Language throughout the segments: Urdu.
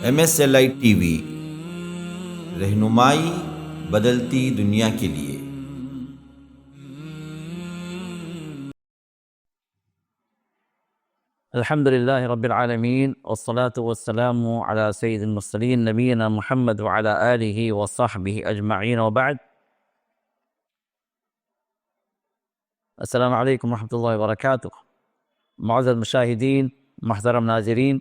MSLI ٹی وی، رہنمائی بدلتی دنیا کے لیے۔ الحمد للہ رب العالمین والصلاة والسلام علی سید المرسلین نبینا محمد وعلی آلہ وصحبہ اجمعین وبعد۔ السلام علیکم ورحمۃ اللہ وبرکاتہ۔ معزز مشاہدین، محترم ناظرین،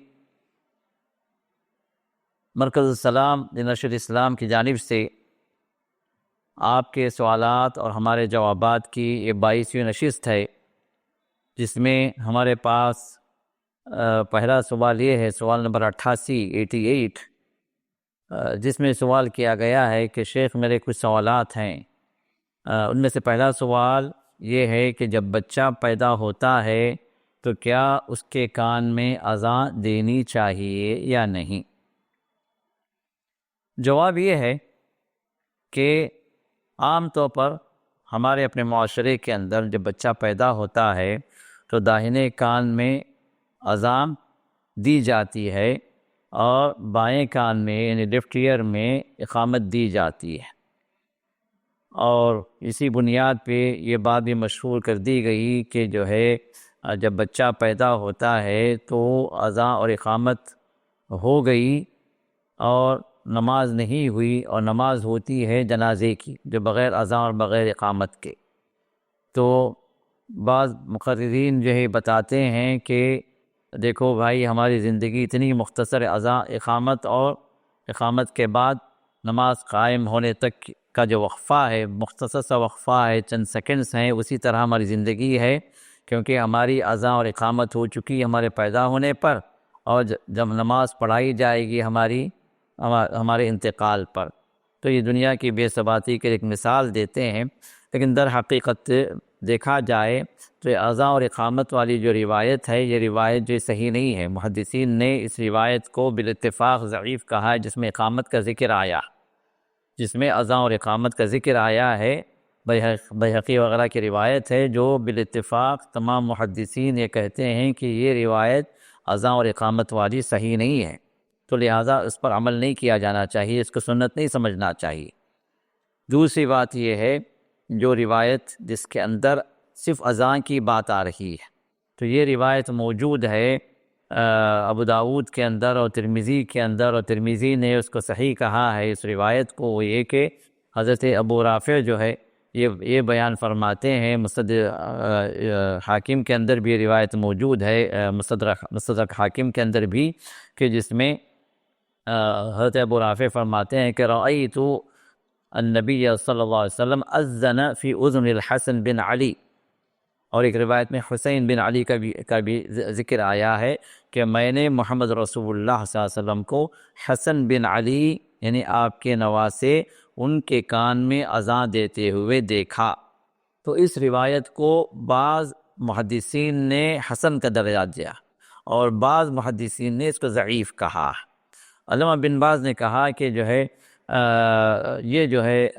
مرکز السلام لنشر اسلام کی جانب سے آپ کے سوالات اور ہمارے جوابات کی یہ 22ویں نشست ہے، جس میں ہمارے پاس پہلا سوال یہ ہے، سوال نمبر 88، جس میں سوال کیا گیا ہے کہ شیخ میرے کچھ سوالات ہیں۔ ان میں سے پہلا سوال یہ ہے کہ جب بچہ پیدا ہوتا ہے تو کیا اس کے کان میں اذان دینی چاہیے یا نہیں؟ جواب یہ ہے کہ عام طور پر ہمارے اپنے معاشرے کے اندر جب بچہ پیدا ہوتا ہے تو داہنے کان میں اذان دی جاتی ہے اور بائیں کان میں یعنی لیفٹ ایئر میں اقامت دی جاتی ہے، اور اسی بنیاد پہ یہ بات بھی مشہور کر دی گئی کہ جو ہے جب بچہ پیدا ہوتا ہے تو اذان اور اقامت ہو گئی اور نماز نہیں ہوئی، اور نماز ہوتی ہے جنازے کی جو بغیر اذان اور بغیر اقامت کے۔ تو بعض مقررین جو ہے بتاتے ہیں کہ دیکھو بھائی، ہماری زندگی اتنی مختصر، اذان اقامت اور اقامت کے بعد نماز قائم ہونے تک کا جو وقفہ ہے، مختصر سا وقفہ ہے، چند سیکنڈز ہیں، اسی طرح ہماری زندگی ہے، کیونکہ ہماری اذان اور اقامت ہو چکی ہمارے پیدا ہونے پر، اور جب نماز پڑھائی جائے گی ہمارے انتقال پر۔ تو یہ دنیا کی بے ثباتی کی ایک مثال دیتے ہیں، لیکن در حقیقت دیکھا جائے تو اذان اور اقامت والی جو روایت ہے، یہ روایت جو صحیح نہیں ہے۔ محدثین نے اس روایت کو بالاتفاق ضعیف کہا ہے، جس میں اقامت کا ذکر آیا، جس میں اذان اور اقامت کا ذکر آیا ہے۔ بیہقی وغیرہ کی روایت ہے جو بالاتفاق تمام محدثین یہ کہتے ہیں کہ یہ روایت اذان اور اقامت والی صحیح نہیں ہے، تو لہٰذا اس پر عمل نہیں کیا جانا چاہیے، اس کو سنت نہیں سمجھنا چاہیے۔ دوسری بات یہ ہے، جو روایت جس کے اندر صرف اذان کی بات آ رہی ہے، تو یہ روایت موجود ہے ابو داود کے اندر اور ترمذی کے اندر، اور ترمذی نے اس کو صحیح کہا ہے اس روایت کو، وہ یہ کہ حضرت ابو رافع جو ہے یہ بیان فرماتے ہیں، حاکم کے اندر بھی روایت موجود ہے، مستدرک حاکم کے اندر بھی، کہ جس میں حضرت ابو رافع فرماتے ہیں کہ رأیت النبی صلی اللہ علیہ وسلم اذن فی اذن الحسن بن علی، اور ایک روایت میں حسین بن علی کا بھی ذکر آیا ہے کہ میں نے محمد رسول اللہ صلی اللہ علیہ وسلم کو حسن بن علی یعنی آپ کے نواسے ان کے کان میں اذان دیتے ہوئے دیکھا۔ تو اس روایت کو بعض محدثین نے حسن کا درجہ دیا اور بعض محدثین نے اس کو ضعیف کہا۔ علامہ بن باز نے کہا کہ جو ہے یہ جو ہے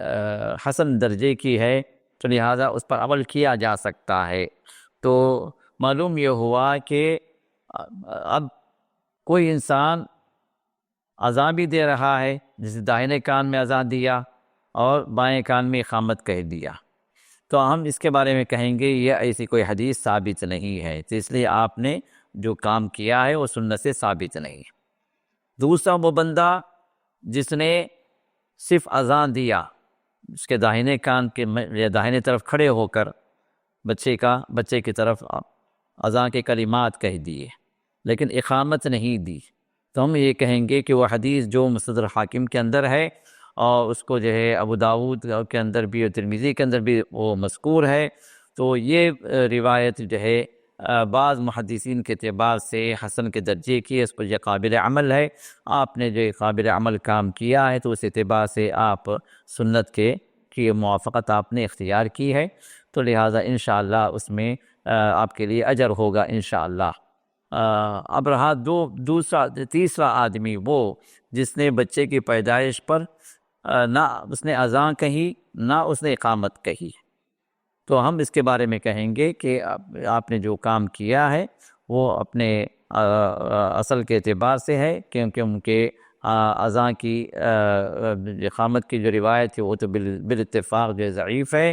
حسن درجے کی ہے، تو لہٰذا اس پر عمل کیا جا سکتا ہے۔ تو معلوم یہ ہوا کہ اب کوئی انسان اذان بھی دے رہا ہے، جسے داہنے کان میں اذان دیا اور بائیں کان میں اقامت کہہ دیا، تو ہم اس کے بارے میں کہیں گے یہ ایسی کوئی حدیث ثابت نہیں ہے، تو اس لیے آپ نے جو کام کیا ہے وہ سنت سے ثابت نہیں ہے۔ دوسرا، وہ بندہ جس نے صرف اذان دیا، اس کے داہنے کان کے یا داہنے طرف کھڑے ہو کر بچے کی طرف اذان کے کلمات کہہ دیے لیکن اقامت نہیں دی، تو ہم یہ کہیں گے کہ وہ حدیث جو مستدرک حاکم کے اندر ہے، اور اس کو جو ہے ابو داود کے اندر بھی اور ترمذی کے اندر بھی وہ مذکور ہے، تو یہ روایت جو ہے بعض محدثین کے اعتبار سے حسن کے درجے کی ہے، اس پر یہ قابل عمل ہے۔ آپ نے جو قابل عمل کام کیا ہے تو اس اعتبار سے آپ سنت کی موافقت آپ نے اختیار کی ہے، تو لہٰذا انشاءاللہ اس میں آپ کے لیے اجر ہوگا انشاءاللہ۔ اب رہا تیسرا آدمی، وہ جس نے بچے کی پیدائش پر نہ اس نے اذان کہی نہ اس نے اقامت کہی، تو ہم اس کے بارے میں کہیں گے کہ آپ نے جو کام کیا ہے وہ اپنے اصل کے اعتبار سے ہے، کیونکہ ان کے اذان کی اقامت کی جو روایت ہے وہ تو بالاتفاق جو ضعیف ہے،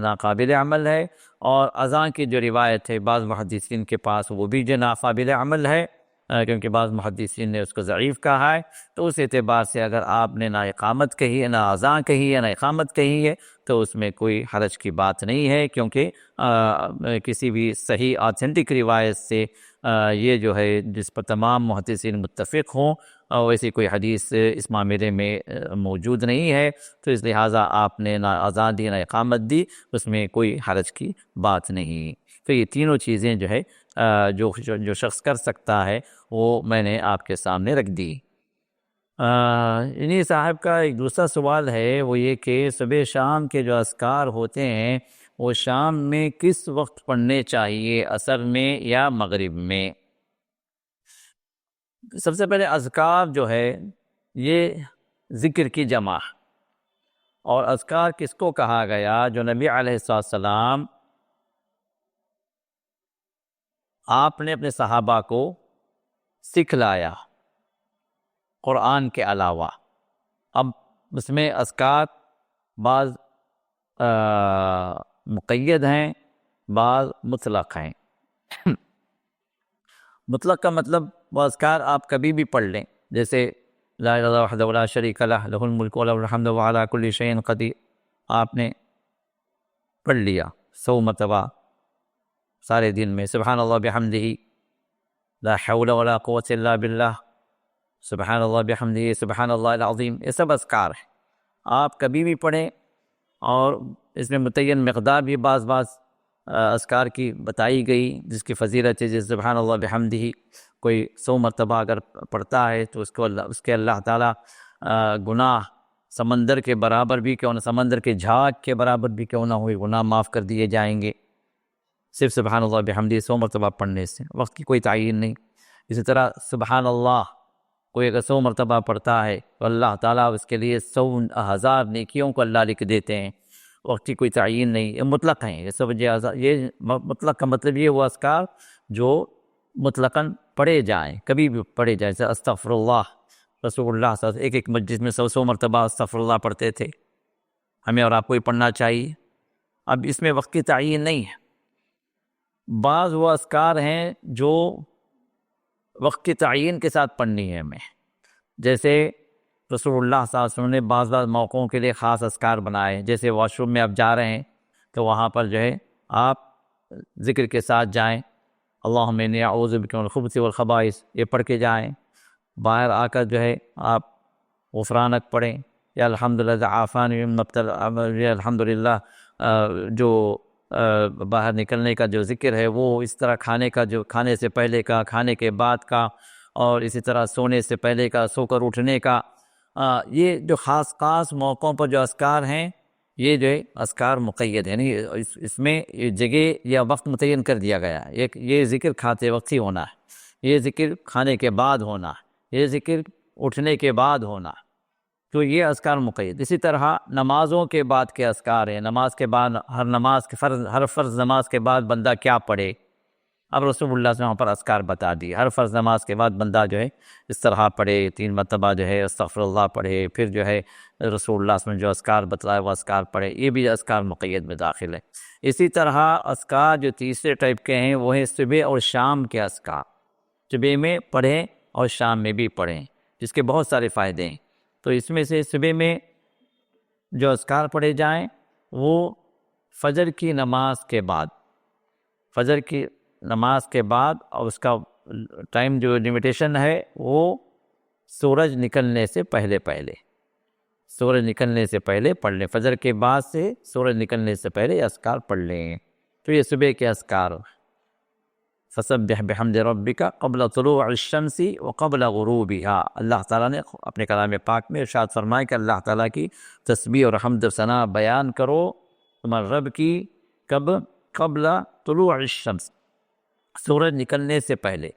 ناقابل عمل ہے، اور اذان کی جو روایت ہے بعض محدثین کے پاس وہ بھی جو ناقابل عمل ہے، کیونکہ بعض محدثین نے اس کو ضعیف کہا ہے۔ تو اس اعتبار سے اگر آپ نے نہ اقامت کہی ہے، نہ اذان کہی ہے، نہ اقامت کہی ہے، تو اس میں کوئی حرج کی بات نہیں ہے، کیونکہ کسی بھی صحیح آتھینٹک روایت سے یہ جو ہے جس پر تمام محدثین متفق ہوں، ویسی کوئی حدیث اس معاملے میں موجود نہیں ہے، تو اس لہٰذا آپ نے نہ اذان دی نہ اقامت دی، اس میں کوئی حرج کی بات نہیں۔ تو یہ تینوں چیزیں جو ہے جو شخص کر سکتا ہے وہ میں نے آپ کے سامنے رکھ دی۔ انہی صاحب کا ایک دوسرا سوال ہے، وہ یہ کہ صبح شام کے جو اذکار ہوتے ہیں وہ شام میں کس وقت پڑھنے چاہیے، عصر میں یا مغرب میں؟ سب سے پہلے اذکار جو ہے یہ ذکر کی جمع، اور اذکار کس کو کہا گیا؟ جو نبی علیہ السلام آپ نے اپنے صحابہ کو سکھلایا قرآن کے علاوہ۔ اب اس میں اذکار بعض مقید ہیں، بعض مطلق ہیں۔ مطلق کا مطلب وہ اذکار آپ کبھی بھی پڑھ لیں، جیسے لا الہ الا اللہ وحدہ لا شریک لہ لہ الملک ولہ الحمد وهو علی کل شیء قدیر، آپ نے پڑھ لیا 100 مرتبہ سارے دن میں، سبحان اللہ بحمدہ لا حول ولا قوة الا باللہ، سبحان اللہ بحمدہ سبحان اللہ العظیم، یہ سب اذکار ہیں، آپ کبھی بھی پڑھیں۔ اور اس میں متعین مقدار بھی بعض اذکار کی بتائی گئی جس کی فضیلت ہے، جیسے سبحان اللہ بحمدہ کوئی 100 مرتبہ اگر پڑھتا ہے تو اس کے اللہ تعالیٰ گناہ سمندر کے برابر بھی کیوں نہ، سمندر کے جھاگ کے برابر بھی کیوں نہ ہوئے، گناہ معاف کر دیے جائیں گے صرف سبحان اللہ بحمدہ 100 مرتبہ پڑھنے سے، وقت کی کوئی تعین نہیں۔ اسی طرح سبحان اللہ کوئی اگر 100 مرتبہ پڑھتا ہے تو اللہ تعالیٰ اس کے لیے 100,000 نیکیوں کو اللہ لکھ دیتے ہیں، وقت کی کوئی تعین نہیں، یہ مطلق ہیں، یہ سب یہ مطلق کا مطلب یہ وہ اذکار جو مطلقاً پڑھے جائیں، کبھی بھی پڑھے جائیں، جیسے استغفر اللہ، رسول اللہ صلی اللہ علیہ وسلم ایک مجلس میں 100 مرتبہ استغفر اللہ پڑھتے تھے، ہمیں اور آپ کو ہی پڑھنا چاہیے۔ اب اس میں وقت کی تعین نہیں ہے، بعض وہ اذکار ہیں جو وقت کی تعین کے ساتھ پڑھنی ہے ہمیں، جیسے رسول اللہ صلی اللہ علیہ وسلم نے بعض موقعوں کے لیے خاص اذکار بنائے، جیسے واش روم میں آپ جا رہے ہیں تو وہاں پر جو ہے آپ ذکر کے ساتھ جائیں، اللہم انی اعوذ بک من الخبث والخبائث، یہ پڑھ کے جائیں۔ باہر آ کر جو ہے آپ غفرانک پڑھیں، یا الحمدللہ عافانی مما ابتلى، یا الحمدللہ جو باہر نکلنے کا جو ذکر ہے وہ اس طرح کھانے سے پہلے کا، کھانے کے بعد کا، اور اسی طرح سونے سے پہلے کا، سو کر اٹھنے کا، یہ جو خاص موقعوں پر جو اذکار ہیں یہ جو ہے اذکار مقید ہے، نہیں اس میں جگہ یا وقت متعین کر دیا گیا ہے، یہ ذکر کھاتے وقت ہی ہونا ہے، یہ ذکر کھانے کے بعد ہونا ہے، یہ ذکر اٹھنے کے بعد ہونا ہے، تو یہ اذکار مقید۔ اسی طرح نمازوں کے بعد کے اذکار ہیں، نماز کے بعد ہر فرض نماز کے بعد بندہ کیا پڑھے، اب رسول اللہ سے وہاں پر اذکار بتا دی، ہر فرض نماز کے بعد بندہ جو ہے اس طرح پڑھے، 3 مرتبہ جو ہے استغفر اللہ پڑھے، پھر جو ہے رسول اللہ سے جو اذکار بتلائے وہ اذکار پڑھے، یہ بھی اذکار مقید میں داخل ہے۔ اسی طرح اذکار جو تیسرے ٹائپ کے ہیں وہ ہیں صبح اور شام کے اذکار، صبح میں پڑھیں اور شام میں بھی پڑھیں، جس کے بہت سارے فائدے ہیں۔ تو اس میں سے صبح میں جو اذکار پڑھے جائیں وہ فجر کی نماز کے بعد، فجر کی نماز کے بعد، اور اس کا ٹائم جو لمیٹیشن ہے وہ سورج نکلنے سے پہلے، سورج نکلنے سے پہلے پڑھ لیں، فجر کے بعد سے سورج نکلنے سے پہلے اذکار پڑھ لیں۔ تو یہ صبح کے اذکار، فسبح بحمد ربک قبل طلوع الشمس وقبل غروبها، اللہ تعالیٰ نے اپنے کلام پاک میں ارشاد فرمایا کہ اللہ تعالیٰ کی تسبیح اور حمد و ثنا بیان کرو تمہارے رب کی، کب؟ قبل طلوع الشمس، سورج نکلنے سے پہلے،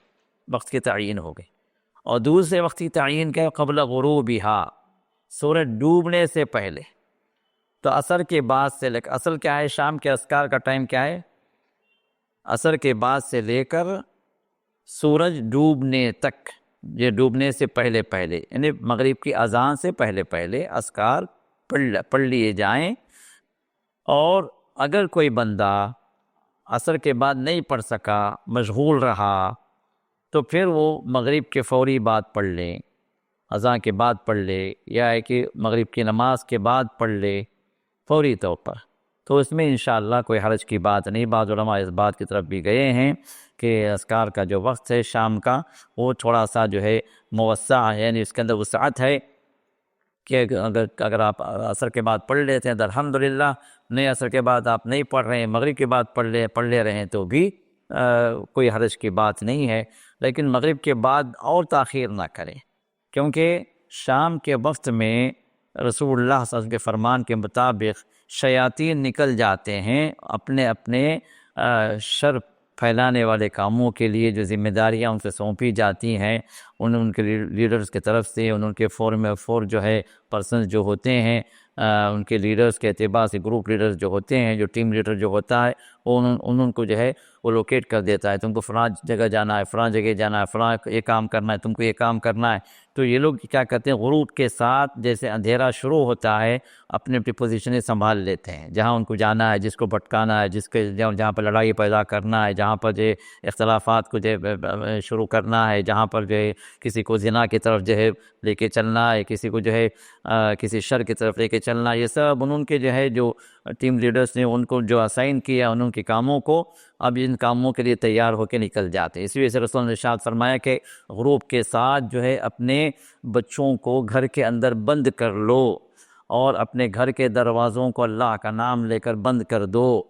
وقت کی تعین ہو گئی۔ اور دوسرے وقت کی تعین کیا ہے؟ قبل غروبها، سورج ڈوبنے سے پہلے۔ تو عصر کے بعد سے لے کر، اصل کیا ہے شام کے اذکار کا ٹائم کیا ہے؟ عصر کے بعد سے لے کر سورج ڈوبنے تک یہ ڈوبنے سے پہلے پہلے، یعنی مغرب کی اذان سے پہلے پہلے اذکار پڑھ لیے جائیں۔ اور اگر کوئی بندہ عصر کے بعد نہیں پڑھ سکا، مشغول رہا، تو پھر وہ مغرب کے فوری بعد پڑھ لیں، اذان کے بعد پڑھ لے، یا ہے کہ مغرب کی نماز کے بعد پڑھ لے فوری طور پر، تو اس میں انشاءاللہ کوئی حرج کی بات نہیں۔ بعض علماء اس بات کی طرف بھی گئے ہیں کہ اذکار کا جو وقت ہے شام کا، وہ تھوڑا سا جو ہے موسع ہے، یعنی اس کے اندر وسعت ہے کہ اگر آپ عصر کے بعد پڑھ لیتے ہیں تو الحمدللہ، نہیں عصر کے بعد آپ نہیں پڑھ رہے ہیں، مغرب کے بعد پڑھ لے رہے ہیں تو بھی کوئی حرج کی بات نہیں ہے، لیکن مغرب کے بعد اور تاخیر نہ کریں، کیونکہ شام کے وقت میں رسول اللہ صلی اللہ علیہ وسلم کے فرمان کے مطابق شیاطین نکل جاتے ہیں اپنے اپنے شر پھیلانے والے کاموں کے لیے، جو ذمہ داریاں ان سے سونپی جاتی ہیں ان کے لیڈرز کی طرف سے، ان کے فور جو ہے پرسنز جو ہوتے ہیں، ان کے لیڈرز کے اعتبار سے گروپ لیڈرز جو ہوتے ہیں، جو ٹیم لیڈر جو ہوتا ہے، وہ ان کو جو ہے وہ لوکیٹ کر دیتا ہے، تم کو فلاں جگہ جانا ہے، فلاں جگہ جانا ہے، فلاں یہ کام کرنا ہے، تم کو یہ کام کرنا ہے۔ تو یہ لوگ کیا کرتے ہیں، غروب کے ساتھ جیسے اندھیرا شروع ہوتا ہے اپنی اپنی پوزیشنیں سنبھال لیتے ہیں، جہاں ان کو جانا ہے، جس کو بھٹکانا ہے، جہاں پر لڑائی پیدا کرنا ہے، جہاں پر جو اختلافات کو جو شروع کرنا ہے، جہاں پر جو ہے کسی کو زنا کی طرف جو ہے لے کے چلنا ہے، کسی کو جو ہے کسی شر کی طرف لے کے چلنا، یہ سب ان کے جو ہے جو ٹیم لیڈرز نے ان کو جو اسائن کیا ان کے کاموں کو، اب ان کاموں کے لیے تیار ہو کے نکل جاتے ہیں۔ اسی وجہ سے رسول نے ارشاد فرمایا کہ غروب کے ساتھ جو ہے اپنے بچوں کو گھر کے اندر بند کر لو، اور اپنے گھر کے دروازوں کو اللہ کا نام لے کر بند کر دو۔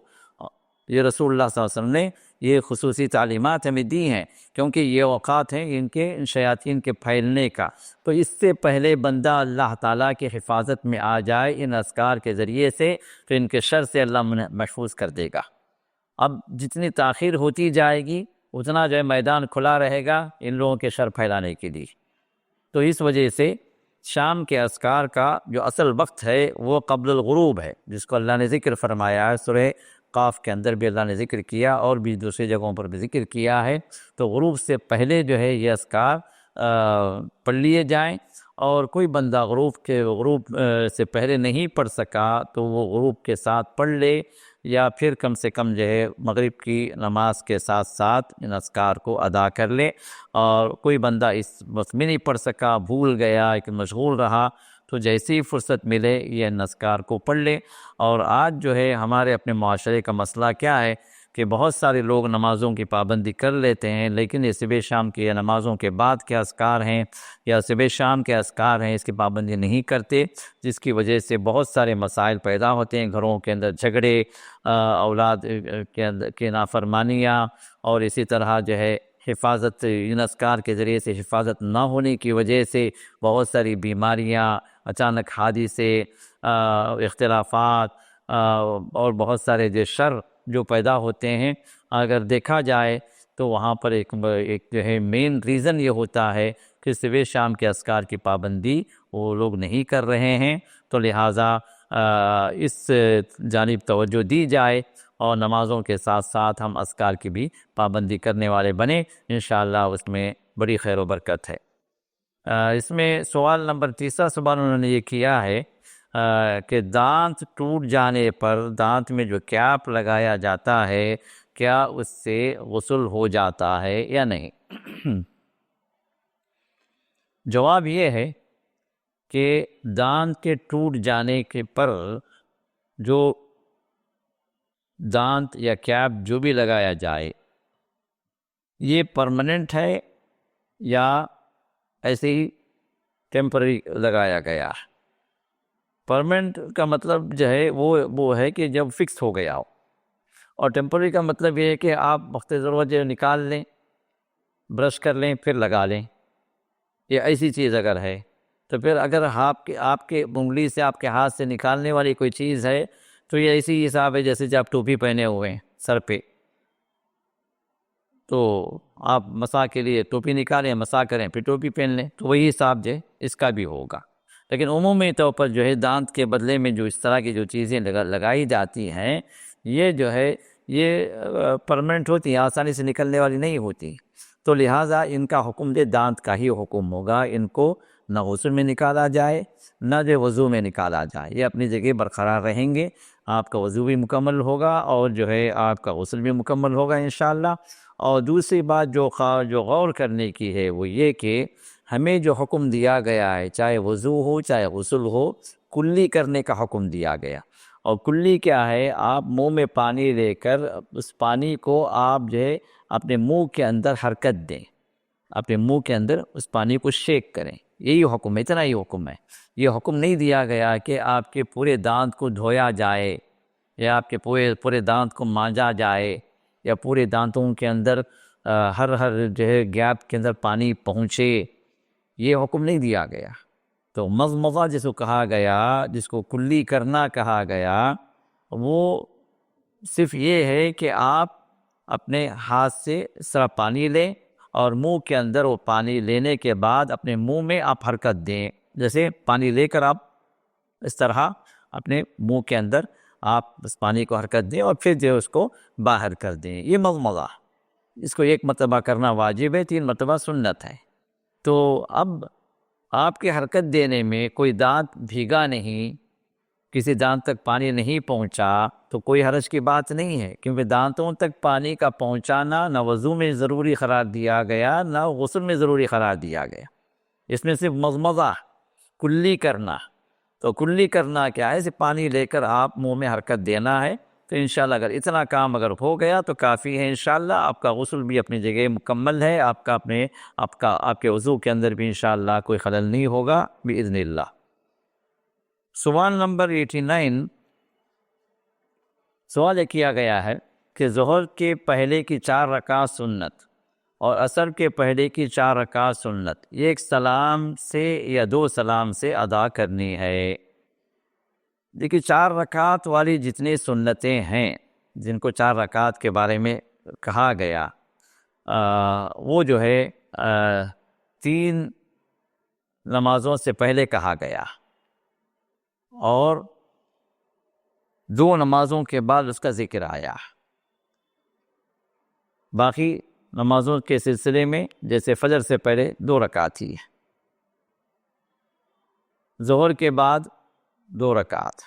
یہ رسول اللہ صلی اللہ علیہ وسلم نے یہ خصوصی تعلیمات ہمیں دی ہیں، کیونکہ یہ اوقات ہیں ان کے شیاطین کے پھیلنے کا، تو اس سے پہلے بندہ اللہ تعالیٰ کی حفاظت میں آ جائے ان اذکار کے ذریعے سے، تو ان کے شر سے اللہ محفوظ کر دے گا۔ اب جتنی تاخیر ہوتی جائے گی اتنا جو ہے میدان کھلا رہے گا ان لوگوں کے شر پھیلانے کے لیے۔ تو اس وجہ سے شام کے اذکار کا جو اصل وقت ہے وہ قبل الغروب ہے، جس کو اللہ نے ذکر فرمایا ہے، سورہ قاف کے اندر بھی اللہ نے ذکر کیا اور بھی دوسری جگہوں پر بھی ذکر کیا ہے۔ تو غروب سے پہلے جو ہے یہ اذکار پڑھ لیے جائیں، اور کوئی بندہ غروب سے پہلے نہیں پڑھ سکا تو وہ غروب کے ساتھ پڑھ لے، یا پھر کم سے کم جو ہے مغرب کی نماز کے ساتھ ساتھ ان اذکار کو ادا کر لے۔ اور کوئی بندہ اس وقت میں نہیں پڑھ سکا، بھول گیا کہ مشغول رہا، تو جیسی ہی فرصت ملے یہ ان اذکار کو پڑھ لے۔ اور آج جو ہے ہمارے اپنے معاشرے کا مسئلہ کیا ہے کہ بہت سارے لوگ نمازوں کی پابندی کر لیتے ہیں، لیکن یہ صبح شام کی نمازوں کے بعد کے اذکار ہیں یا صبح شام کے اذکار ہیں، اس کی پابندی نہیں کرتے، جس کی وجہ سے بہت سارے مسائل پیدا ہوتے ہیں، گھروں کے اندر جھگڑے، اولاد کے نافرمانیاں، اور اسی طرح جو ہے حفاظت ان اذکار کے ذریعے سے حفاظت نہ ہونے کی وجہ سے بہت ساری بیماریاں، اچانک حادثے، اختلافات، اور بہت سارے جو شر جو پیدا ہوتے ہیں۔ اگر دیکھا جائے تو وہاں پر ایک جو ہے مین ریزن یہ ہوتا ہے کہ صبح شام کے اذکار کی پابندی وہ لوگ نہیں کر رہے ہیں، تو لہٰذا اس جانب توجہ دی جائے، اور نمازوں کے ساتھ ساتھ ہم اذکار کی بھی پابندی کرنے والے بنیں، انشاءاللہ اس میں بڑی خیر و برکت ہے۔ اس میں سوال نمبر 3 سوال انہوں نے یہ کیا ہے کہ دانت ٹوٹ جانے پر دانت میں جو کیپ لگایا جاتا ہے کیا اس سے غسل ہو جاتا ہے یا نہیں؟ جواب یہ ہے کہ دانت کے ٹوٹ جانے کے پر جو دانت یا کیپ جو بھی لگایا جائے یہ پرماننٹ ہے یا ایسے ہی ٹیمپرری لگایا گیا ہے۔ پرماننٹ کا مطلب جو ہے وہ ہے کہ جب فکس ہو گیا ہو، اور ٹیمپرری کا مطلب یہ ہے کہ آپ وقت ضرورت جو نکال لیں، برش کر لیں، پھر لگا لیں۔ یہ ایسی چیز اگر ہے تو پھر اگر آپ کے انگلی سے، آپ کے ہاتھ سے نکالنے والی کوئی چیز ہے تو یہ ایسی حساب ہے جیسے آپ ٹوپی پہنے ہوئے ہیں سر پہ، تو آپ مسح کے لیے ٹوپی نکالیں، مسح کریں، پھر ٹوپی پہن لیں، تو وہی حساب جو ہے اس کا بھی ہوگا۔ لیکن عمومی طور پر جو ہے دانت کے بدلے میں جو اس طرح کی جو چیزیں لگائی جاتی ہیں یہ جو ہے یہ پرماننٹ ہوتی ہیں، آسانی سے نکلنے والی نہیں ہوتی۔ تو تو لہٰذا ان کا حکم دے دانت کا ہی حکم ہوگا، ان کو نہ غسل میں نکالا جائے نہ جو وضو میں نکالا جائے، یہ اپنی جگہ برقرار رہیں گے، آپ کا وضو بھی مکمل ہوگا اور جو ہے آپ کا غسل بھی مکمل ہوگا انشاءاللہ۔ اور دوسری بات جو غور کرنے کی ہے وہ یہ کہ ہمیں جو حکم دیا گیا ہے، چاہے وضو ہو چاہے غسل ہو، کلی کرنے کا حکم دیا گیا۔ اور کلی کیا ہے؟ آپ منہ میں پانی لے کر اس پانی کو آپ جو ہے اپنے منہ کے اندر حرکت دیں، اپنے منہ کے اندر اس پانی کو شیک کریں، یہی حکم ہے، اتنا ہی حکم ہے۔ یہ حکم نہیں دیا گیا کہ آپ کے پورے دانت کو دھویا جائے یا آپ کے پورے دانت کو مانجا جائے یا پورے دانتوں کے اندر ہر جو ہے گیپ کے اندر پانی پہنچے، یہ حکم نہیں دیا گیا۔ تو مضمضہ جس کو کہا گیا، جس کو کلی کرنا کہا گیا، وہ صرف یہ ہے کہ آپ اپنے ہاتھ سے اس طرح پانی لیں اور منہ کے اندر وہ پانی لینے کے بعد اپنے منہ میں آپ حرکت دیں، جیسے پانی لے کر آپ اس طرح اپنے منہ کے اندر آپ اس پانی کو حرکت دیں اور پھر جو اس کو باہر کر دیں، یہ مضمضہ۔ اس کو 1 مرتبہ کرنا واجب ہے، 3 مرتبہ سنت ہے۔ تو اب آپ کے حرکت دینے میں کوئی دانت بھیگا نہیں، کسی دانت تک پانی نہیں پہنچا تو کوئی حرج کی بات نہیں ہے، کیونکہ دانتوں تک پانی کا پہنچانا نہ وضو میں ضروری قرار دیا گیا نہ غسل میں ضروری قرار دیا گیا، اس میں صرف مضمضہ، کلی کرنا۔ تو کلی کرنا کیا ہے؟ صرف پانی لے کر آپ منہ میں حرکت دینا ہے۔ تو انشاءاللہ اگر اتنا کام اگر ہو گیا تو کافی ہے انشاءاللہ، آپ کا غسل بھی اپنی جگہ مکمل ہے، آپ کے وضو کے اندر بھی انشاءاللہ کوئی خلل نہیں ہوگا بإذن اللہ۔ سوال نمبر 89، سوال یہ کیا گیا ہے کہ ظہر کے پہلے کی 4 رکعت سنت اور عصر کے پہلے کی 4 رکعت سنت، یہ 1 سلام سے یا 2 سلام سے ادا کرنی ہے۔ دیکھیے 4 رکعت والی جتنی سنتیں ہیں، جن کو 4 رکعت کے بارے میں کہا گیا، وہ جو ہے 3 نمازوں سے پہلے کہا گیا اور 2 نمازوں کے بعد اس کا ذکر آیا۔ باقی نمازوں کے سلسلے میں جیسے فجر سے پہلے 2 رکعت ہی ہے، ظہر کے بعد 2 رکعت،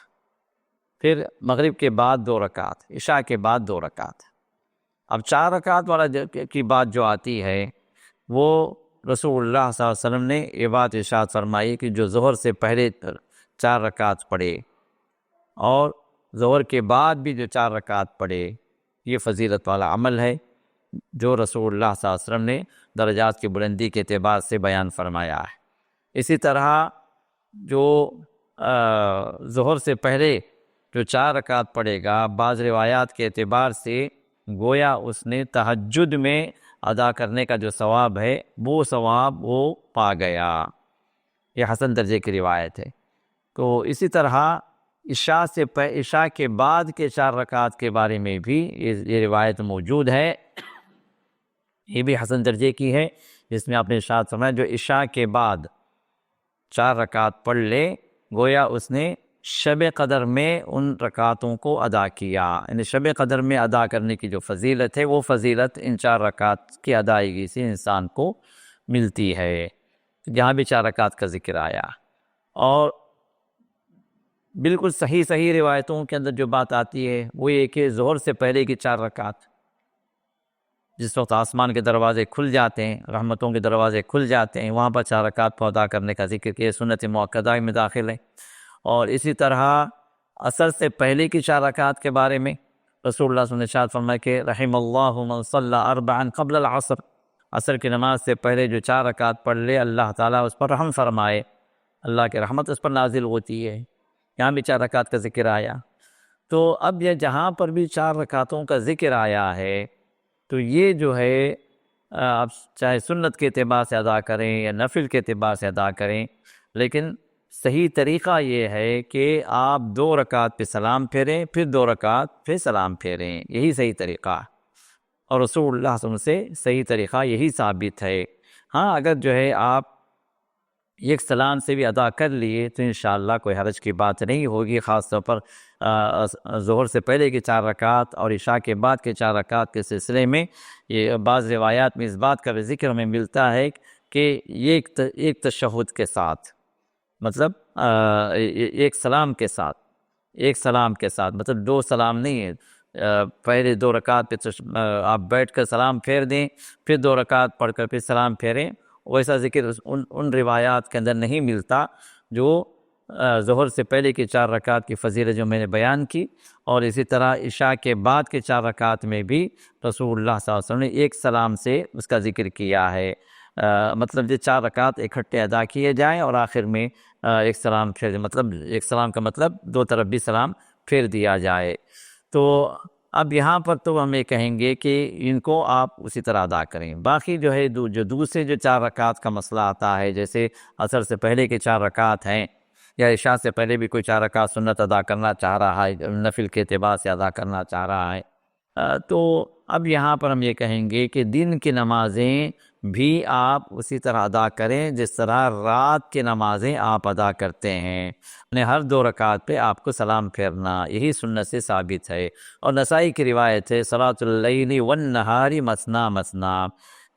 پھر مغرب کے بعد 2 رکعت، عشاء کے بعد 2 رکعت۔ اب 4 رکعت والا کی بات جو آتی ہے، وہ رسول اللہ صلی اللہ علیہ وسلم نے یہ بات ارشاد فرمائی کہ جو ظہر سے پہلے 4 رکعت پڑھے اور ظہر کے بعد بھی جو 4 رکعت پڑھے، یہ فضیلت والا عمل ہے جو رسول اللہ صلی اللہ علیہ وسلم نے درجات کی بلندی کے اعتبار سے بیان فرمایا ہے۔ اسی طرح جو ظہر سے پہلے جو 4 رکعت پڑھے گا، بعض روایات کے اعتبار سے گویا اس نے تہجد میں ادا کرنے کا جو ثواب ہے وہ ثواب وہ پا گیا، یہ حسن درجے کی روایت ہے۔ تو اسی طرح عشاء کے بعد کے 4 رکعت کے بارے میں بھی یہ روایت موجود ہے، یہ بھی حسن درجے کی ہے، جس میں آپ نے ارشاد فرمایا جو عشاء کے بعد 4 رکعت پڑھ لے، گویا اس نے شب قدر میں ان رکعتوں کو ادا کیا، یعنی شب قدر میں ادا کرنے کی جو فضیلت ہے وہ فضیلت ان 4 رکعت کی ادائیگی سے انسان کو ملتی ہے۔ جہاں بھی 4 رکعت کا ذکر آیا، اور بالکل صحیح روایتوں کے اندر جو بات آتی ہے وہ یہ کہ ظہر سے پہلے کی 4 رکعت، جس وقت آسمان کے دروازے کھل جاتے ہیں، رحمتوں کے دروازے کھل جاتے ہیں، وہاں پر 4 رکعت کو ادا کرنے کا ذکر کیا، سنت مؤکدہ میں داخل ہے۔ اور اسی طرح عصر سے پہلے کی 4 رکعت کے بارے میں رسول اللہ صلی اللہ علیہ وسلم نے ارشاد فرمایا کہ رحم اللہ من صلی 4 قبل العصر، عصر کی نماز سے پہلے جو 4 رکعت پڑھ لے اللہ تعالیٰ اس پر رحم فرمائے، اللہ کی رحمت اس پر نازل ہوتی ہے۔ یہاں بھی 4 رکعت کا ذکر آیا۔ تو اب یہ جہاں پر بھی 4 رکعتوں کا ذکر آیا ہے، تو یہ جو ہے آپ چاہے سنت کے اعتبار سے ادا کریں یا نفل کے اعتبار سے ادا کریں، لیکن صحیح طریقہ یہ ہے کہ آپ 2 رکعت پہ سلام پھیریں، پھر 2 رکعت پھر سلام پھیریں، یہی صحیح طریقہ، اور رسول اللہ صلی اللہ علیہ وسلم سے صحیح طریقہ یہی ثابت ہے۔ ہاں اگر جو ہے آپ ایک سلام سے بھی ادا کر لیے تو انشاءاللہ کوئی حرج کی بات نہیں ہوگی. خاص طور پر ظہر سے پہلے کی 4 رکعت اور عشاء کے بعد کے 4 رکعت کے سلسلے میں یہ بعض روایات میں اس بات کا بھی ذکر ہمیں ملتا ہے کہ یہ ایک تشہد کے ساتھ، مطلب ایک سلام کے ساتھ، مطلب 2 سلام نہیں ہے. پہلے 2 رکعت پہ آپ بیٹھ کر سلام پھیر دیں، پھر 2 رکعت پڑھ کر پھر سلام پھیریں. ویسا ذکر ان روایات کے اندر نہیں ملتا جو ظہر سے پہلے کی 4 رکعت کی فضیلت جو میں نے بیان کی. اور اسی طرح عشاء کے بعد کے 4 رکعت میں بھی رسول اللہ صلی اللہ علیہ وسلم نے ایک سلام سے اس کا ذکر کیا ہے. مطلب یہ 4 رکعت اکٹھے ادا کیے جائیں اور آخر میں ایک سلام پھیر، مطلب ایک سلام کا مطلب 2 طرف بھی سلام پھیر دیا جائے. تو اب یہاں پر تو ہم یہ کہیں گے کہ ان کو آپ اسی طرح ادا کریں. باقی جو ہے جو دوسرے جو 4 رکعت کا مسئلہ آتا ہے، جیسے عصر سے پہلے کے 4 رکعت ہیں یا عشاء سے پہلے بھی کوئی 4 رکعت سنت ادا کرنا چاہ رہا ہے، نفل کے اعتبار سے ادا کرنا چاہ رہا ہے، تو اب یہاں پر ہم یہ کہیں گے کہ دن کی نمازیں بھی آپ اسی طرح ادا کریں جس طرح رات کی نمازیں آپ ادا کرتے ہیں. یعنی ہر 2 رکعت پہ آپ کو سلام پھیرنا، یہی سنت سے ثابت ہے. اور نسائی کی روایت ہے صلاۃ اللیل والنہار مثنا مثنا،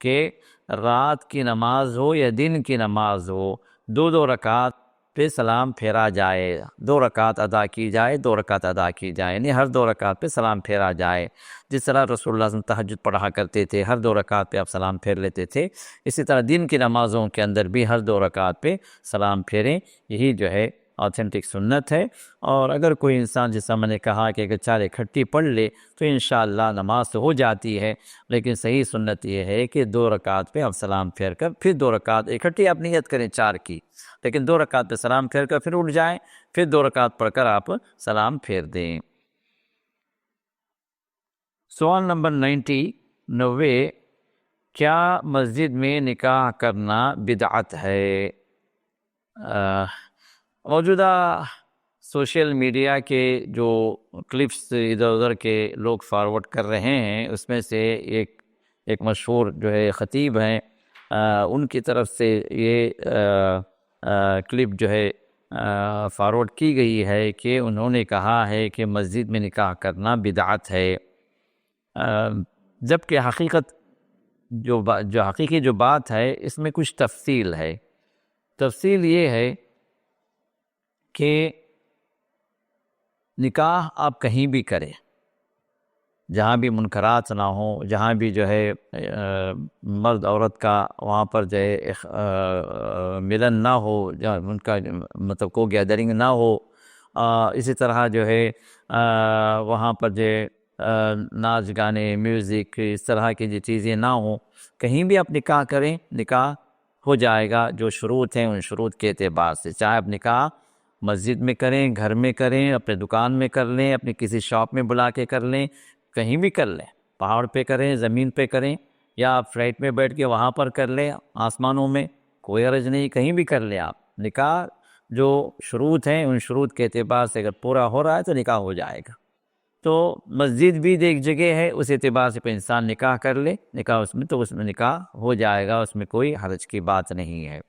کہ رات کی نماز ہو یا دن کی نماز ہو 2 رکعت پہ سلام پھیرا جائے، 2 رکعت ادا کی جائے، 2 رکعت ادا کی جائے، یعنی ہر 2 رکعت پہ سلام پھیرا جائے. جس طرح رسول اللہ صلی اللہ علیہ وسلم تہجد پڑھا کرتے تھے، ہر 2 رکعت پہ آپ سلام پھیر لیتے تھے، اسی طرح دن کی نمازوں کے اندر بھی ہر 2 رکعت پہ سلام پھیریں. یہی جو ہے آتھینٹک سنت ہے. اور اگر کوئی انسان جیسا میں نے کہا کہ اگر 4 اکٹھی پڑھ لے تو انشاءاللہ نماز تو ہو جاتی ہے، لیکن صحیح سنت یہ ہے کہ 2 رکعت پہ آپ سلام پھیر کر پھر 2 رکعت اکٹھی آپ نیت کریں 4 کی، لیکن 2 رکعت پہ سلام پھیر کر پھر اٹھ جائیں، پھر 2 رکعت پڑھ کر آپ سلام پھیر دیں. سوال نمبر 90، کیا مسجد میں نکاح کرنا بدعت ہے؟ موجودہ سوشل میڈیا کے جو کلپس ادھر ادھر کے لوگ فارورڈ کر رہے ہیں، اس میں سے ایک مشہور جو ہے خطیب ہیں، ان کی طرف سے یہ کلپ جو ہے فارورڈ کی گئی ہے کہ انہوں نے کہا ہے کہ مسجد میں نکاح کرنا بدعت ہے، جبکہ حقیقت جو حقیقی جو بات ہے اس میں کچھ تفصیل ہے. تفصیل یہ ہے کہ نکاح آپ کہیں بھی کریں، جہاں بھی منکرات نہ ہوں، جہاں بھی جو ہے مرد عورت کا وہاں پر جو ہے ملن نہ ہو، جہاں ان کا مطلب کو گیدرنگ نہ ہو، اسی طرح جو ہے وہاں پر جو ناچ گانے میوزک اس طرح کی جو چیزیں نہ ہوں، کہیں بھی آپ نکاح کریں نکاح ہو جائے گا جو شروط ہیں ان شروط کے اعتبار سے. چاہے آپ نکاح مسجد میں کریں، گھر میں کریں، اپنے دکان میں کر لیں، اپنی کسی شاپ میں بلا کے کر لیں، کہیں بھی کر لیں، پہاڑ پہ کریں، زمین پہ کریں، یا آپ فلائٹ میں بیٹھ کے وہاں پر کر لیں، آسمانوں میں، کوئی حرج نہیں، کہیں بھی کر لیں. آپ نکاح جو شروط ہیں ان شروط کے اعتبار سے اگر پورا ہو رہا ہے تو نکاح ہو جائے گا. تو مسجد بھی ایک جگہ ہے، اس اعتبار سے کوئی انسان نکاح کر لے، نکاح اس میں تو اس میں نکاح ہو جائے گا، اس میں کوئی حرج کی بات نہیں ہے.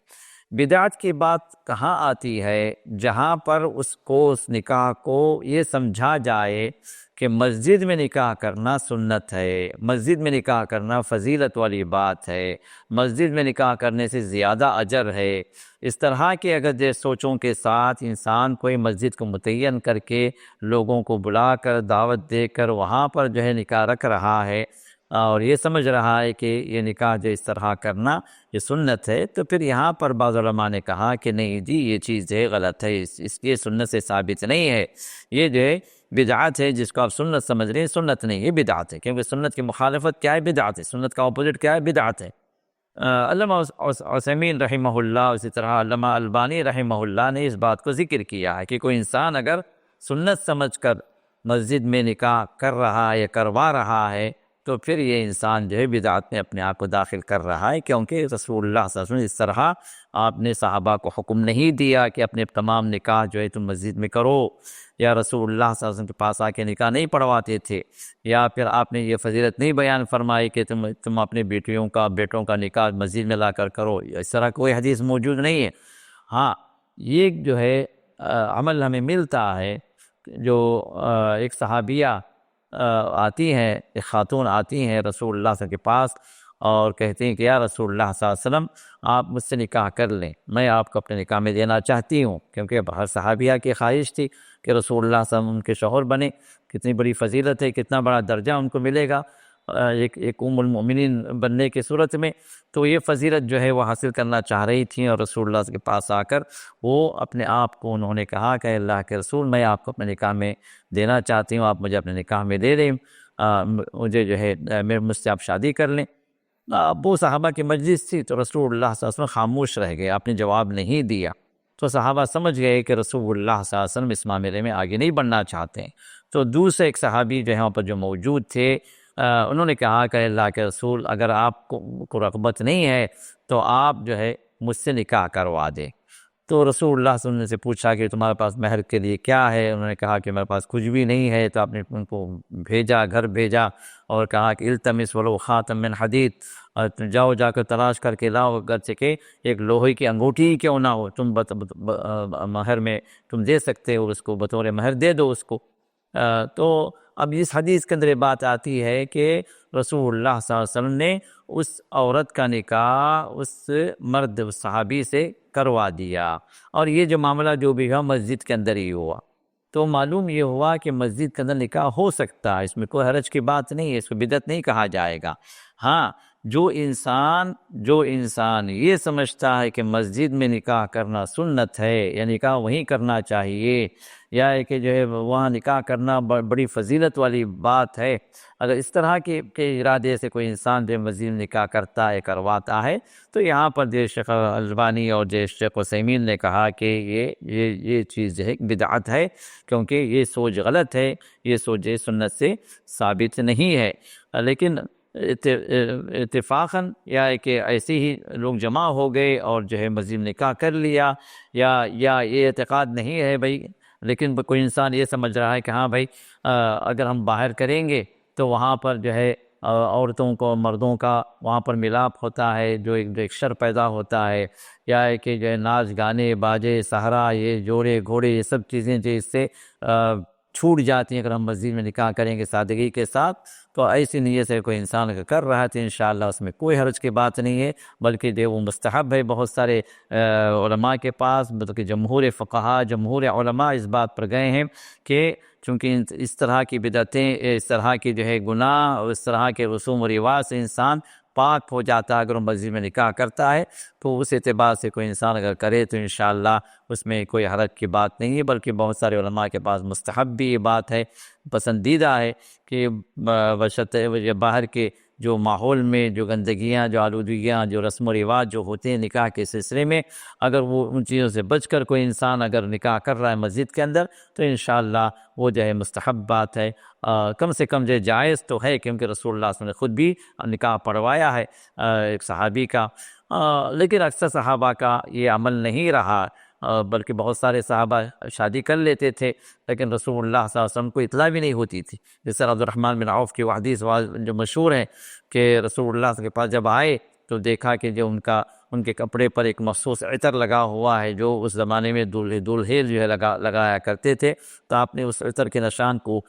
بدعت کی بات کہاں آتی ہے؟ جہاں پر اس نکاح کو یہ سمجھا جائے کہ مسجد میں نکاح کرنا سنت ہے، مسجد میں نکاح کرنا فضیلت والی بات ہے، مسجد میں نکاح کرنے سے زیادہ اجر ہے. اس طرح کے اگر یہ سوچوں کے ساتھ انسان کوئی مسجد کو متعین کر کے لوگوں کو بلا کر دعوت دے کر وہاں پر جو ہے نکاح رکھ رہا ہے اور یہ سمجھ رہا ہے کہ یہ نکاح جو اس طرح کرنا یہ سنت ہے، تو پھر یہاں پر بعض علماء نے کہا کہ نہیں جی یہ چیز ہے غلط ہے، اس کی سنت سے ثابت نہیں ہے، یہ جو ہے بدعت ہے. جس کو آپ سنت سمجھ رہے ہیں سنت نہیں، یہ بدعت ہے، کیونکہ سنت کی مخالفت کیا ہے؟ بدعت ہے. سنت کا اپوزٹ کیا ہے؟ بدعت ہے. علامہ عثیمین رحمہ اللہ، اسی طرح علامہ البانی رحمہ اللہ نے اس بات کو ذکر کیا ہے کہ کوئی انسان اگر سنت سمجھ کر مسجد میں نکاح کر رہا ہے یا کروا رہا ہے تو پھر یہ انسان جو ہے بدعت میں اپنے آپ کو داخل کر رہا ہے، کیونکہ رسول اللہ صلی اللہ علیہ وسلم اس طرح آپ نے صحابہ کو حکم نہیں دیا کہ اپنے تمام نکاح جو ہے تم مسجد میں کرو، یا رسول اللہ صلی اللہ علیہ وسلم کے پاس آ کے نکاح نہیں پڑھواتے تھے، یا پھر آپ نے یہ فضیلت نہیں بیان فرمائی کہ تم اپنے بیٹوں کا نکاح مسجد میں لا کر کرو. اس طرح کوئی حدیث موجود نہیں ہے. ہاں یہ جو ہے عمل ہمیں ملتا ہے، جو ایک صحابیہ آتی ہیں، ایک خاتون آتی ہیں رسول اللہ صلی اللہ علیہ وسلم کے پاس اور کہتے ہیں کہ یا رسول اللہ صلی اللہ علیہ وسلم آپ مجھ سے نکاح کر لیں، میں آپ کو اپنے نکاح میں دینا چاہتی ہوں، کیونکہ ہر صحابیہ کی خواہش تھی کہ رسول اللہ صلی اللہ علیہ وسلم ان کے شوہر بنے۔ کتنی بڑی فضیلت ہے، کتنا بڑا درجہ ان کو ملے گا ایک ام المؤمنین بننے کی صورت میں۔ تو یہ فضیلت جو ہے وہ حاصل کرنا چاہ رہی تھیں، اور رسول اللہ کے پاس آ کر وہ اپنے آپ کو انہوں نے کہا کہ اللہ کے رسول میں آپ کو اپنے نکاح میں دینا چاہتی ہوں، آپ مجھے اپنے نکاح میں دے دیں، مجھے جو ہے مجھ سے آپ شادی کر لیں۔ وہ صحابہ کی مجلس تھی تو رسول اللہ صلی اللہ علیہ وسلم خاموش رہ گئے، آپ نے جواب نہیں دیا، تو صحابہ سمجھ گئے کہ رسول اللہ صلی اللہ علیہ وسلم اس معاملے میں آگے نہیں بڑھنا چاہتے ہیں۔ تو دوسرے ایک صحابی جو ہے وہاں پر جو موجود تھے، انہوں نے کہا کہ اللہ کے رسول اگر آپ کو رغبت نہیں ہے تو آپ جو ہے مجھ سے نکاح کروا دیں۔ تو رسول اللہ صلی اللہ علیہ وسلم سے پوچھا کہ تمہارے پاس مہر کے لیے کیا ہے؟ انہوں نے کہا کہ میرے پاس کچھ بھی نہیں ہے۔ تو آپ نے ان کو بھیجا، گھر بھیجا اور کہا کہ التمس ولو خاتم من حدید، اور جاؤ جا کر تلاش کر کے لاؤ، گرچہ کہ ایک لوہے کی انگوٹھی کیوں نہ ہو، تم مہر میں تم دے سکتے ہو، اس کو بطور مہر دے دو اس کو۔ تو اب اس حدیث کے اندر یہ بات آتی ہے کہ رسول اللہ صلی اللہ علیہ وسلم نے اس عورت کا نکاح اس مرد صحابی سے کروا دیا، اور یہ جو معاملہ جو بھی ہوا مسجد کے اندر ہی ہوا۔ تو معلوم یہ ہوا کہ مسجد کے اندر نکاح ہو سکتا ہے، اس میں کوئی حرج کی بات نہیں ہے، اس کو بدعت نہیں کہا جائے گا۔ ہاں جو انسان یہ سمجھتا ہے کہ مسجد میں نکاح کرنا سنت ہے یا نکاح وہیں کرنا چاہیے، یا کہ جو ہے وہاں نکاح کرنا بڑی فضیلت والی بات ہے، اگر اس طرح کے ارادے سے کوئی انسان جو مسجد میں نکاح کرتا ہے، کرواتا ہے، تو یہاں پر جو شیخ البانی اور جو شیخ عثیمین نے کہا کہ یہ چیز جو ہے بدعت ہے، کیونکہ یہ سوچ غلط ہے، یہ سوچ سنت سے ثابت نہیں ہے۔ لیکن اتفاقاً یا کہ ایسے ہی لوگ جمع ہو گئے اور جو ہے مسجد میں نکاح کر لیا، یا یہ اعتقاد نہیں ہے بھائی، لیکن کوئی انسان یہ سمجھ رہا ہے کہ ہاں بھائی اگر ہم باہر کریں گے تو وہاں پر جو ہے عورتوں کو مردوں کا وہاں پر ملاپ ہوتا ہے، جو ایک شر پیدا ہوتا ہے، یا کہ جو ہے ناچ گانے باجے سہرا، یہ جوڑے گھوڑے، یہ سب چیزیں جو اس سے چھوٹ جاتی ہیں اگر ہم مسجد میں نکاح کریں گے سادگی کے ساتھ۔ تو ایسی نیت سے کوئی انسان اگر کر رہا ہے تو انشاءاللہ اس میں کوئی حرج کی بات نہیں ہے، بلکہ جو وہ مستحب ہے۔ بہت سارے علماء کے پاس بلکہ جمہور فقہا، جمہور علماء اس بات پر گئے ہیں کہ چونکہ اس طرح کی بدعتیں، اس طرح کی جو ہے گناہ اور اس طرح کے رسوم و رواج سے انسان پاک ہو جاتا ہے اگر وہ مسجد میں نکاح کرتا ہے، تو اس اعتبار سے کوئی انسان اگر کرے تو انشاءاللہ اس میں کوئی حرج کی بات نہیں ہے، بلکہ بہت سارے علماء کے پاس مستحب بھی یہ بات ہے، پسندیدہ ہے کہ بشرطیہ باہر کے جو ماحول میں جو گندگیاں، جو آلودگیاں، جو رسم و رواج جو ہوتے ہیں نکاح کے سلسلے میں، اگر وہ ان چیزوں سے بچ کر کوئی انسان اگر نکاح کر رہا ہے مسجد کے اندر تو انشاءاللہ وہ جو ہے مستحب بات ہے، کم سے کم جو جائز تو ہے، کیونکہ رسول اللہ صلی اللہ علیہ وسلم نے خود بھی نکاح پڑھوایا ہے ایک صحابی کا، لیکن اکثر صحابہ کا یہ عمل نہیں رہا، بلکہ بہت سارے صحابہ شادی کر لیتے تھے لیکن رسول اللہ صلی اللہ علیہ وسلم کو اطلاع بھی نہیں ہوتی تھی۔ جس طرح عبدالرحمن بن عوف کی وہ حدیث جو مشہور ہے کہ رسول اللہ کے پاس جب آئے تو دیکھا کہ جو ان کے کپڑے پر ایک مخصوص عطر لگا ہوا ہے جو اس زمانے میں دولہے جو ہے لگایا کرتے تھے، تو آپ نے اس عطر کے نشان کو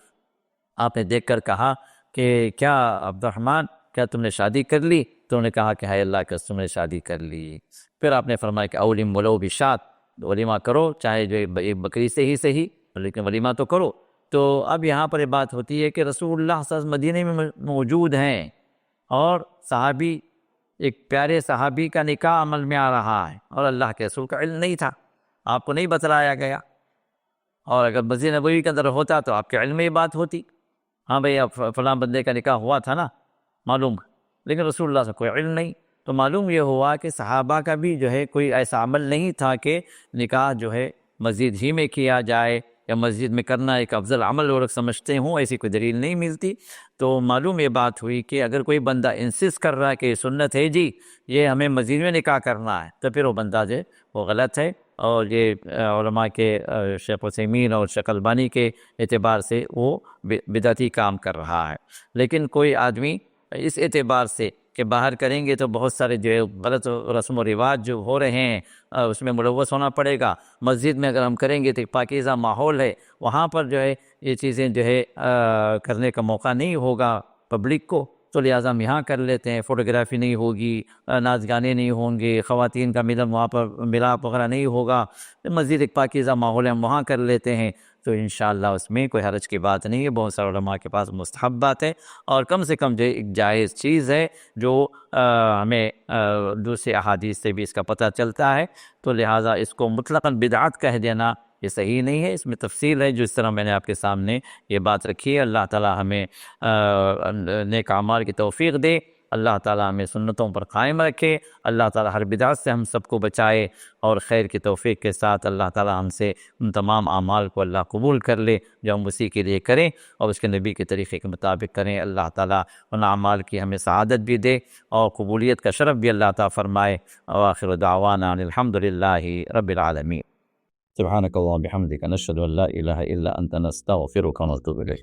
آپ نے دیکھ کر کہا کہ کیا عبدالرحمن، کیا تم نے شادی کر لی؟ تو انہوں نے کہا کہ ہے اللہ کے رسول نے شادی کر لی۔ پھر آپ نے فرمایا کہ اولم ولو بشات، ولیمہ کرو، چاہے جو ایک بکری سے ہی صحیح، لیکن ولیمہ تو کرو۔ تو اب یہاں پر یہ بات ہوتی ہے کہ رسول اللہ صلی اللہ علیہ وسلم مدینے میں موجود ہیں اور صحابی، ایک پیارے صحابی کا نکاح عمل میں آ رہا ہے اور اللہ کے رسول کا علم نہیں تھا، آپ کو نہیں بتلایا گیا، اور اگر مسجد نبوی کے اندر ہوتا تو آپ کے علم میں یہ بات ہوتی، ہاں بھئی اب فلاں بندے کا نکاح ہوا تھا نا معلوم، لیکن رسول اللہ سے کوئی علم نہیں۔ تو معلوم یہ ہوا کہ صحابہ کا بھی جو ہے کوئی ایسا عمل نہیں تھا کہ نکاح جو ہے مسجد ہی میں کیا جائے یا مسجد میں کرنا ایک افضل عمل لوگ سمجھتے ہوں، ایسی کوئی دلیل نہیں ملتی۔ تو معلوم یہ بات ہوئی کہ اگر کوئی بندہ انسسٹ کر رہا ہے کہ یہ سنت ہے جی، یہ ہمیں مسجد میں نکاح کرنا ہے، تو پھر وہ بندہ جو ہے وہ غلط ہے، اور یہ علماء کے شیخ عثیمین اور شیخ البانی کے اعتبار سے وہ بدعتی کام کر رہا ہے۔ لیکن کوئی آدمی اس اعتبار سے کہ باہر کریں گے تو بہت سارے جو ہے غلط رسم و رواج جو ہو رہے ہیں اس میں ملوث ہونا پڑے گا. مسجد میں اگر ہم کریں گے تو ایک پاکیزہ ماحول ہے, وہاں پر جو ہے یہ چیزیں جو ہے کرنے کا موقع نہیں ہوگا پبلک کو, تو لہٰذا ہم یہاں کر لیتے ہیں. فوٹوگرافی نہیں ہوگی, ناچ گانے نہیں ہوں گے, خواتین کا ملن وہاں پر ملاپ وغیرہ نہیں ہوگا. مسجد ایک پاکیزہ ماحول ہے, ہم وہاں کر لیتے ہیں, تو انشاءاللہ اس میں کوئی حرج کی بات نہیں ہے. بہت سارے علماء کے پاس مستحب بات ہے, اور کم سے کم جو ایک جائز چیز ہے جو ہمیں دوسرے احادیث سے بھی اس کا پتہ چلتا ہے. تو لہٰذا اس کو مطلقاً بدعت کہہ دینا یہ صحیح نہیں ہے. اس میں تفصیل ہے, جو اس طرح میں نے آپ کے سامنے یہ بات رکھی ہے. اللہ تعالی ہمیں نیک اعمال کی توفیق دے, اللہ تعالی ہمیں سنتوں پر قائم رکھے, اللہ تعالی ہر بدعت سے ہم سب کو بچائے, اور خیر کی توفیق کے ساتھ اللہ تعالی ہم سے ان تمام اعمال کو اللہ قبول کر لے جو ہم اسی کے لیے کریں اور اس کے نبی کے طریقے کے مطابق کریں. اللہ تعالی ان اعمال کی ہمیں سعادت بھی دے اور قبولیت کا شرف بھی اللہ تعالی فرمائے. وآخر دعوانا ان الحمد للہ رب العالمین. سبحانک اللہم بحمدک نشہد ان لا الہ الا انت نستغفرک ونتوب الیک.